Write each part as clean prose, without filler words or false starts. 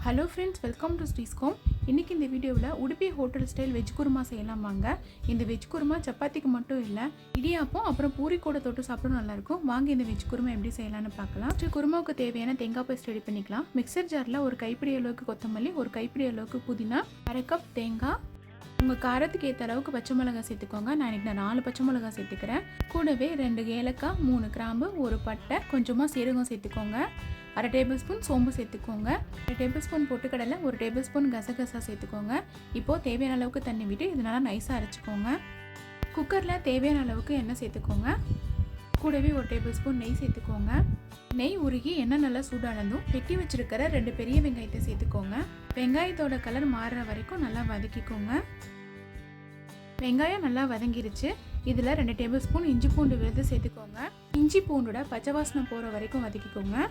Hello friends, welcome to ஸ்ரீஸ்கோம். இன்றைக்கி இந்த வீடியோவில் Udupi hotel style veg kurma செய்யலாம் வாங்க. இந்த வெஜ் குருமா சப்பாத்திக்கு மட்டும் இல்லை, இடியாப்பம் அப்புறம் பூரி கூட தொட்டு சாப்பிடும் நல்லாயிருக்கும். வாங்க இந்த வெஜ் குருமா எப்படி செய்யலாம்னு பார்க்கலாம். குருமாவுக்கு தேவையான தேங்காய் பேஸ்ட் ரெடி பண்ணிக்கலாம். மிக்சர் ஜாரில் ஒரு கைப்பிடி அளவுக்கு கொத்தமல்லி, ஒரு கைப்பிடி அளவுக்கு புதினா, அரை கப் தேங்காய், உங்கள் காரத்துக்கு ஏற்ற அளவுக்கு பச்சை மிளகாய் சேர்த்துக்கோங்க. நான் இன்றைக்கி 4 பச்சை மிளகாய் சேர்த்துக்கிறேன். கூடவே 2 ஏலக்காய், 3 கிராம்பு, ஒரு பட்டை, கொஞ்சமாக சீரகம் சேர்த்துக்கோங்க. அரை டேபிள் ஸ்பூன் சோம்பு சேர்த்துக்கோங்க. 1 டேபிள் ஸ்பூன் பொட்டுக்கடலை, 1 டேபிள் ஸ்பூன் கசகசா சேர்த்துக்கோங்க. இப்போது தேவையான அளவுக்கு தண்ணி விட்டு இதனால் நைஸாக அரைச்சிக்கோங்க. குக்கரில் தேவையான அளவுக்கு எண்ணெய் சேர்த்துக்கோங்க. கூடவே 1 டேபிள் ஸ்பூன் நெய் சேர்த்துக்கோங்க. நெய் உருகி எண்ணெய் நல்லா சூடானதும் வெட்டி வச்சுருக்கிற 2 பெரிய வெங்காயத்தை சேர்த்துக்கோங்க. வெங்காயத்தோட கலர் மாறுற வரைக்கும் நல்லா வதக்கிக்கோங்க. வெங்காயம் நல்லா வதங்கிருச்சு. இதில் 2 டேபிள் ஸ்பூன் இஞ்சி பூண்டு விழுது சேர்த்துக்கோங்க. இஞ்சி பூண்டோட பச்சை வாசனை போகிற வரைக்கும் வதக்கிக்கோங்க.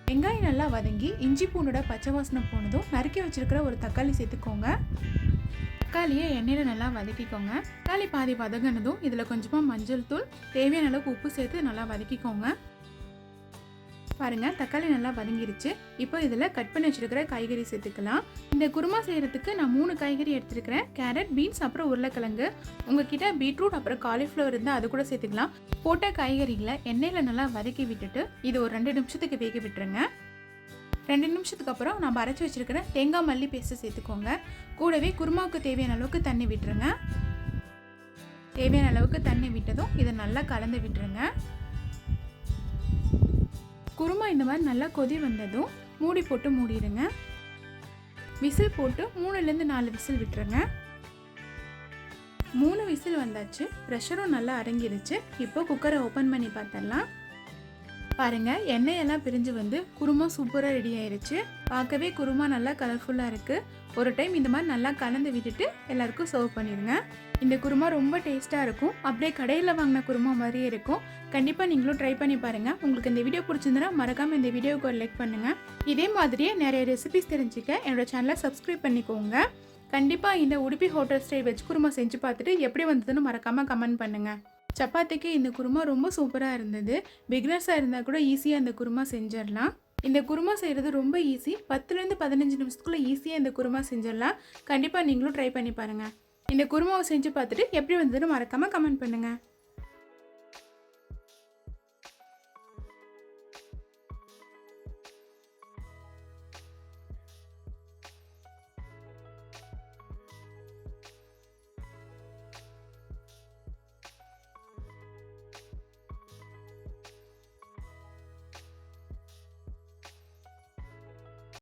வெங்காயம் நல்லா வதங்கி இஞ்சி பூண்டோட பச்சை வாசனை போனதும் நறுக்கி வச்சிருக்கிற ஒரு தக்காளி சேர்த்துக்கோங்க. தக்காளியை எண்ணெயில் நல்லா வதக்கிக்கோங்க. தக்காளி பாதி வதங்கினதும் இதில் கொஞ்சமாக மஞ்சள் தூள், தேவையான அளவுக்கு உப்பு சேர்த்து நல்லா வதக்கிக்கோங்க. பாருங்கள், தக்காளி நல்லா வதங்கிருச்சு. இப்போ இதில் கட் பண்ணி வச்சுருக்கிற காய்கறி சேர்த்துக்கலாம். இந்த குருமா செய்கிறதுக்கு நான் 3 காய்கறி எடுத்துருக்கிறேன். கேரட், பீன்ஸ், அப்புறம் உருளைக்கிழங்கு. உங்ககிட்ட பீட்ரூட் அப்புறம் காலிஃப்ளவர் இருந்தால் அது கூட சேர்த்துக்கலாம். போட்ட காய்கறிகளை எண்ணெயில் நல்லா வதக்கி விட்டுட்டு இது ஒரு 2 நிமிஷத்துக்கு வேக விட்டுருங்க. 2 நிமிஷத்துக்கு அப்புறம் நம்ம அரைச்சி வச்சுருக்கிற தேங்காய் மல்லி பேஸ்ட்டு சேர்த்துக்கோங்க. கூடவே குருமாவுக்கு தேவையான அளவுக்கு தண்ணி விட்டுருங்க. தேவையான அளவுக்கு தண்ணி விட்டதும் இதை நல்லா கலந்து விட்டுருங்க. குருமா இந்த மாதிரி நல்லா கொதி வந்ததும் மூடி போட்டு மூடிடுங்க. விசில் போட்டு 3லேருந்து 4 விசில் விட்டுருங்க. 3 விசில் வந்தாச்சு. ப்ரெஷரும் நல்லா அடங்கிருச்சு. இப்போ குக்கரை ஓப்பன் பண்ணி பார்த்துடலாம். பாருங்கள், எண்ணெயெல்லாம் பிரிஞ்சு வந்து குருமா சூப்பராக ரெடி ஆயிடுச்சு. பார்க்கவே குருமா நல்லா கலர்ஃபுல்லாக இருக்குது. ஒரு டைம் இந்த மாதிரி நல்லா கலந்து விட்டுட்டு எல்லாருக்கும் சர்வ் பண்ணிடுங்க. இந்த குருமா ரொம்ப டேஸ்ட்டாக இருக்கும். அப்படியே கடையில் வாங்கின குருமா மாதிரியே இருக்கும். கண்டிப்பாக நீங்களும் ட்ரை பண்ணி பாருங்கள். உங்களுக்கு இந்த வீடியோ பிடிச்சிருந்தனா மறக்காமல் இந்த வீடியோவுக்கு ஒரு லைக் பண்ணுங்கள். இதே மாதிரியே நிறைய ரெசிபிஸ் தெரிஞ்சுக்க என்னோடய சேனலை சப்ஸ்கிரைப் பண்ணிக்கோங்க. கண்டிப்பாக இந்த Udupi hotel style veg kurma செஞ்சு பார்த்துட்டு எப்படி வந்ததுன்னு மறக்காமல் கமெண்ட் பண்ணுங்கள். சப்பாத்திக்கு இந்த குருமா ரொம்ப சூப்பராக இருந்தது. பிகினர்ஸாக இருந்தால் கூட ஈஸியாக இந்த குருமா செஞ்சிடலாம். இந்த குருமா செய்கிறது ரொம்ப ஈஸி. 10லேருந்து 15 நிமிஷத்துக்குள்ளே ஈஸியாக இந்த குருமா செஞ்சிடலாம். கண்டிப்பாக நீங்களும் ட்ரை பண்ணி பாருங்கள். இந்த குருமாவை செஞ்சு பார்த்துட்டு எப்படி வந்ததுன்னு மறக்காமல் கமெண்ட் பண்ணுங்கள்.